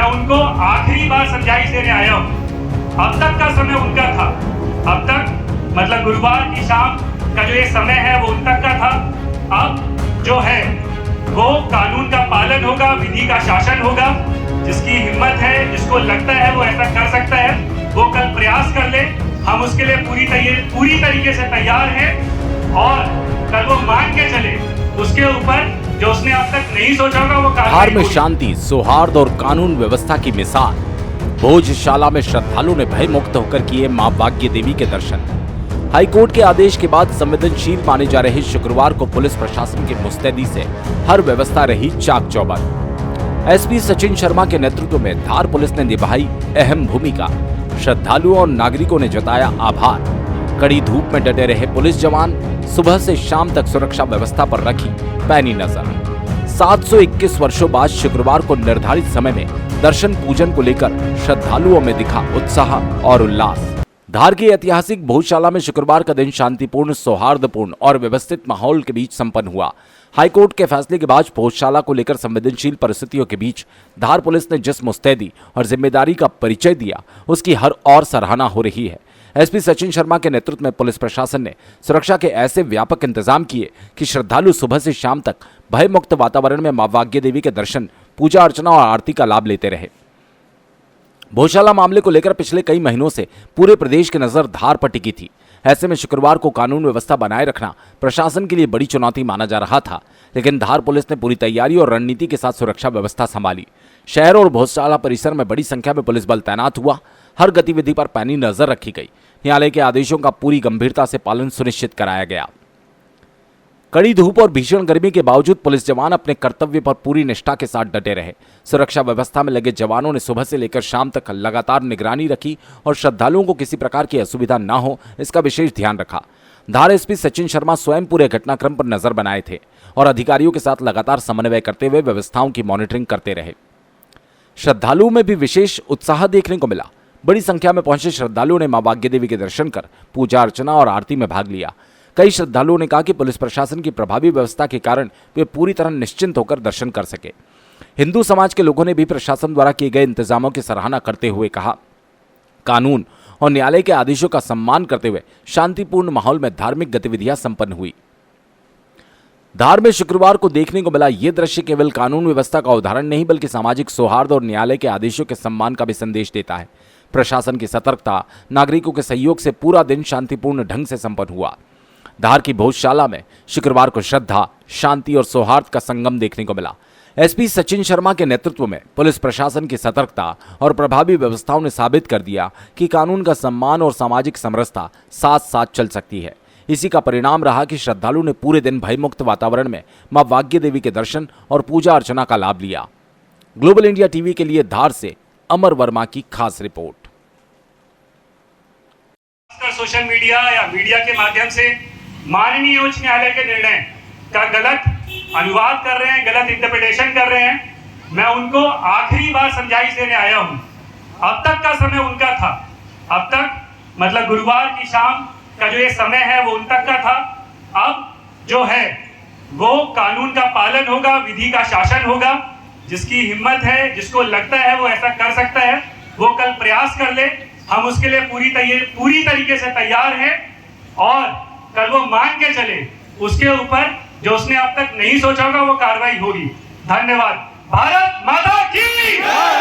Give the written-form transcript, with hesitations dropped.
उनको आखिरी बार समझाइश देने आया हूँ। अब तक का समय उनका था, अब तक मतलब गुरुवार की शाम का जो ये समय है वो उन तक का था। अब जो है वो कानून का पालन होगा, विधि का शासन होगा। जिसकी हिम्मत है, जिसको लगता है वो ऐसा कर सकता है, वो कल प्रयास कर ले। हम उसके लिए पूरी तरीके से तैयार हैं और कल वो मान के चले, उसके ऊपर जो उसने अब तक नहीं सोचा होगा वो बिहार में शांति, सौहार्द और कानून व्यवस्था की मिसाल। भोजशाला में श्रद्धालुओं ने भय मुक्त होकर किए मां भाग्य देवी के दर्शन। हाईकोर्ट के आदेश के बाद संवेदनशील माने जा रहे शुक्रवार को पुलिस प्रशासन की मुस्तैदी से हर व्यवस्था रही चाक चौबंद। एसपी सचिन शर्मा के नेतृत्व में धार पुलिस ने निभाई अहम भूमिका। श्रद्धालुओं और नागरिकों ने जताया आभार। कड़ी धूप में डटे रहे पुलिस जवान सुबह से शाम तक सुरक्षा व्यवस्था पर रखी पैनी नजर। 721 वर्षों बाद शुक्रवार को निर्धारित समय में दर्शन पूजन को लेकर श्रद्धालुओं में दिखा उत्साह और उल्लास। धार की ऐतिहासिक भोजशाला में शुक्रवार का दिन शांतिपूर्ण, सौहार्दपूर्ण और व्यवस्थित माहौल के बीच संपन्न हुआ। हाईकोर्ट के फैसले के बाद भोजशाला को लेकर संवेदनशील परिस्थितियों के बीच धार पुलिस ने जिस मुस्तैदी और जिम्मेदारी का परिचय दिया, उसकी हर और सराहना हो रही है। एसपी सचिन शर्मा के नेतृत्व में पुलिस प्रशासन ने सुरक्षा के ऐसे व्यापक इंतजाम किए कि श्रद्धालु सुबह से शाम तक भयमुक्त वातावरण में मां भाग्य देवी के दर्शन, पूजा अर्चना और आरती का लाभ लेते रहे। भोजशाला मामले को लेकर पिछले कई महीनों से पूरे प्रदेश की नजर धार पर टिकी थी। ऐसे में शुक्रवार को कानून व्यवस्था बनाए रखना प्रशासन के लिए बड़ी चुनौती माना जा रहा था, लेकिन धार पुलिस ने पूरी तैयारी और रणनीति के साथ सुरक्षा व्यवस्था संभाली। शहर और भोजशाला परिसर में बड़ी संख्या में पुलिस बल तैनात हुआ। हर गतिविधि पर पैनी नजर रखी गई। न्यायालय के आदेशों का पूरी गंभीरता से पालन सुनिश्चित कराया गया। कड़ी धूप और भीषण गर्मी के बावजूद पुलिस जवान अपने कर्तव्य पर पूरी निष्ठा के साथ डटे रहे। सुरक्षा व्यवस्था में लगे जवानों ने सुबह से लेकर शाम तक लगातार निगरानी रखी और श्रद्धालुओं को किसी प्रकार की असुविधा न हो, इसका विशेष ध्यान रखा। धार एसपी सचिन शर्मा स्वयं पूरे घटनाक्रम पर नजर बनाए थे और अधिकारियों के साथ लगातार समन्वय करते हुए व्यवस्थाओं की मॉनिटरिंग करते रहे। श्रद्धालुओं में भी विशेष उत्साह देखने को मिला। बड़ी संख्या में पहुंचे श्रद्धालुओं ने मां भाग्य देवी के दर्शन कर पूजा अर्चना और आरती में भाग लिया। कई श्रद्धालुओं ने कहा कि पुलिस प्रशासन की प्रभावी व्यवस्था के कारण वे पूरी तरह निश्चिंत होकर दर्शन कर सके। हिंदू समाज के लोगों ने भी प्रशासन द्वारा किए गए इंतजामों की सराहना करते हुए कहा, कानून और न्यायालय के आदेशों का सम्मान करते हुए शांतिपूर्ण माहौल में धार्मिक गतिविधियां संपन्न हुई। धार में शुक्रवार को देखने को मिला यह दृश्य केवल कानून व्यवस्था का उदाहरण नहीं, बल्कि सामाजिक सौहार्द और न्यायालय के आदेशों के सम्मान का भी संदेश देता है। प्रशासन की सतर्कता, नागरिकों के सहयोग से पूरा दिन शांतिपूर्ण ढंग से संपन्न हुआ। धार की भोजशाला में शुक्रवार को श्रद्धा, शांति और सौहार्द का संगम देखने को मिला। एसपी सचिन शर्मा के नेतृत्व में पुलिस प्रशासन की सतर्कता और प्रभावी व्यवस्थाओं ने साबित कर दिया कि कानून का सम्मान और सामाजिक समरसता साथ साथ चल सकती है। इसी का परिणाम रहा कि श्रद्धालु ने पूरे दिन भयमुक्त वातावरण में मां भाग्य देवी के दर्शन और पूजा अर्चना का लाभ लिया। ग्लोबल इंडिया टीवी के लिए धार से अमर वर्मा की खास रिपोर्ट। सोशल मीडिया या मीडिया के माध्यम से माननीय उच्च न्यायालय के निर्णय का गलत अनुवाद कर रहे हैं, गलत इंटरप्रिटेशन कर रहे हैं। मैं उनको आखिरी बार समझाइश देने आया हूं। अब तक का समय उनका था, अब तक मतलब गुरुवार की शाम का जो ये समय है वो उन तक का था। अब जो है वो कानून का पालन होगा, विधि का शासन होगा। जिसकी हिम्मत है, जिसको लगता है वो ऐसा कर सकता है, वो कल प्रयास कर ले। हम उसके लिए पूरी तरीके से तैयार हैं और कल वो मान के चले, उसके ऊपर जो उसने अब तक नहीं सोचा होगा वो कार्रवाई होगी। धन्यवाद। भारत माता की जय।